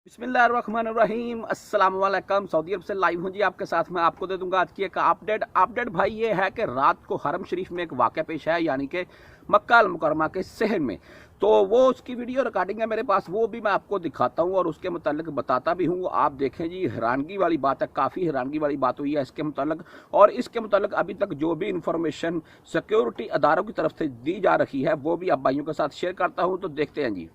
बिस्मिल्लाहिर्रहमानिर्रहीम। अस्सलाम वालेकुम। सऊदी अरब से लाइव हूँ जी आपके साथ। मैं आपको दे दूंगा आज की एक अपडेट भाई ये है कि रात को हरम शरीफ में एक वाक़या पेश है, यानी कि मक्का अल मुकरमा के शहर में। तो वो उसकी वीडियो रिकॉर्डिंग है मेरे पास, वो भी मैं आपको दिखाता हूँ और उसके मुतालिक बताता भी हूँ। आप देखें जी, हैरानगी वाली बात है, काफ़ी हैरानगी वाली बात हुई है इसके मुतालिक। और इसके मुतालिक अभी तक जो भी इंफॉर्मेशन सिक्योरिटी अदारों की तरफ से दी जा रही है वो भी आप भाइयों के साथ शेयर करता हूँ। तो देखते हैं जी।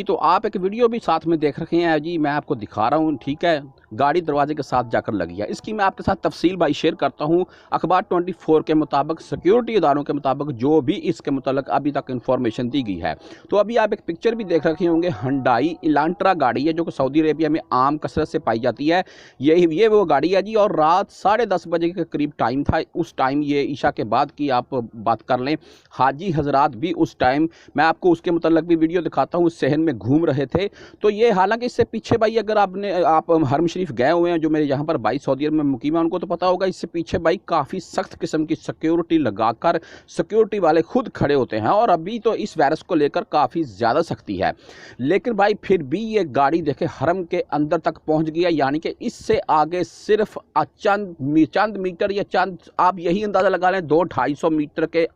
तो आप एक वीडियो भी साथ में देख रहे हैं जी, मैं आपको दिखा रहा हूँ, ठीक है। गाड़ी दरवाजे के साथ जाकर लगी है। इसकी मैं आपके साथ तफसील भाई शेयर करता हूँ। अखबार 24 के मुताबिक, सिक्योरिटी इदारों के मुताबिक जो भी इसके मुतालिक अभी तक इंफॉर्मेशन दी गई है। तो अभी आप एक पिक्चर भी देख रखे होंगे, हुंडई इलांट्रा गाड़ी है जो कि सऊदी अरेबिया में आम कसरत से पाई जाती है। ये वो गाड़ी है जी। और रात 10:30 बजे के करीब टाइम था। उस टाइम ये ईशा के बाद की आप बात कर लें, हाजी हजरात भी उस टाइम, मैं आपको उसके मुतालिक भी वीडियो दिखाता हूँ, शहर में घूम रहे थे। तो ये हालांकि इससे पीछे भाई, अगर आप हरम शरीफ गए हुए हैं, जो मेरे यहाँ पर भाई सऊदी अरब में मुकीम है, उनको तो पता होगा। इससे पीछे भाई काफ़ी सख्त किस्म की सिक्योरिटी लगाकर सिक्योरिटी वाले खुद खड़े होते हैं। और अभी तो इस वायरस को लेकर काफ़ी ज़्यादा सख्ती है, लेकिन भाई फिर भी ये गाड़ी देखे हरम के अंदर तक पहुँच गया। यानी कि इससे आगे सिर्फ चंद मीटर या चंद, आप यही अंदाज़ा लगा लें, 200-250 मीटर के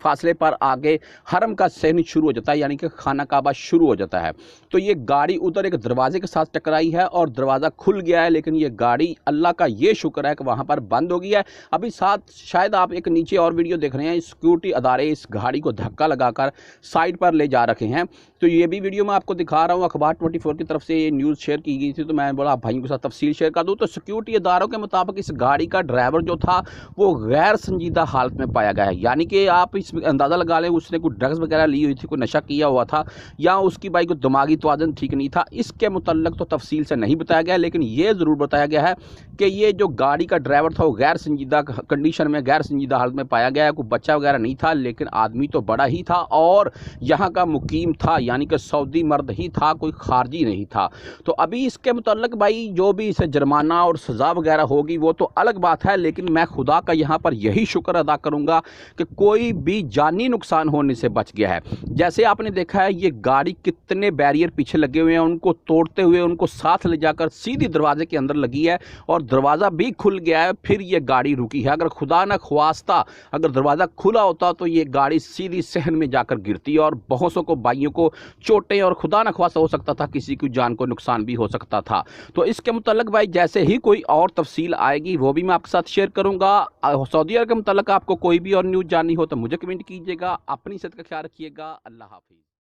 फासले पर आगे हरम का सहन शुरू हो जाता है, यानी कि खाना काबा शुरू हो जाता है। तो ये गाड़ी उधर एक दरवाजे के साथ टकराई है और दरवाज़ा खुल गया है, लेकिन ये गाड़ी, अल्लाह का ये शुक्र है कि वहाँ पर बंद हो गया है। अभी साथ शायद आप एक नीचे और वीडियो देख रहे हैं, सिक्योरिटी अदारे इस गाड़ी को धक्का लगाकर साइड पर ले जा रखे हैं। तो ये भी वीडियो मैं आपको दिखा रहा हूँ, अखबार 24 की तरफ से ये न्यूज़ शेयर की गई थी। तो मैं बोला भाइयों के साथ तफसील शेयर कर दूँ। तो सिक्योरिटी अदारों के मुताबिक इस गाड़ी का ड्राइवर जो था वो गैर संजीदा हालत में पाया गया है। यानी कि आप इस अंदाज़ा लगा लें, उसने कोई ड्रग्स वगैरह ली हुई थी, कोई नशा किया हुआ था, या उसकी भाई को दिमागी तवाज़ुन ठीक नहीं था। इसके मुतल्लक तो तफसील से नहीं बताया गया, लेकिन ये ज़रूर बताया गया है कि ये जो गाड़ी का ड्राइवर था वो गैर संजीदा कंडीशन में, गैर संजीदा हालत में पाया गया है। कोई बच्चा वगैरह नहीं था, लेकिन आदमी तो बड़ा ही था और यहाँ का मुकीम था, यानी कि सऊदी मर्द ही था, कोई खारजी नहीं था। तो अभी इसके मुतल्लक भाई जो भी इसे जुर्माना और सज़ा वगैरह होगी वो तो अलग बात है, लेकिन मैं खुदा का यहाँ पर यही शुक्र अदा करूँगा कि कोई भी जानी नुकसान होने से बच गया है। जैसे आपने देखा है, ये गाड़ी कितने बैरियर पीछे लगे हुए हैं, उनको तोड़ते हुए उनको साथ ले जाकर सीधी दरवाजे के अंदर लगी है और दरवाज़ा भी खुल गया है, फिर ये गाड़ी रुकी है। अगर खुदा न ख्वास्ता अगर दरवाज़ा खुला होता तो ये गाड़ी सीधी सहन में जाकर गिरती और बहुत सौ को भाइयों को चोटें, और खुदा न ख्वास्ता हो सकता था किसी की जान को नुकसान भी हो सकता था। तो इसके मुतल्लक भाई जैसे ही कोई और तफसील आएगी वो भी मैं आपके साथ शेयर करूँगा। सऊदी अरब के मुतल्लक आपको कोई भी और न्यूज़ जाननी हो तो मुझे कमेंट कीजिएगा। अपनी सेहत का ख्याल रखिएगा। अल्लाह हाफिज़।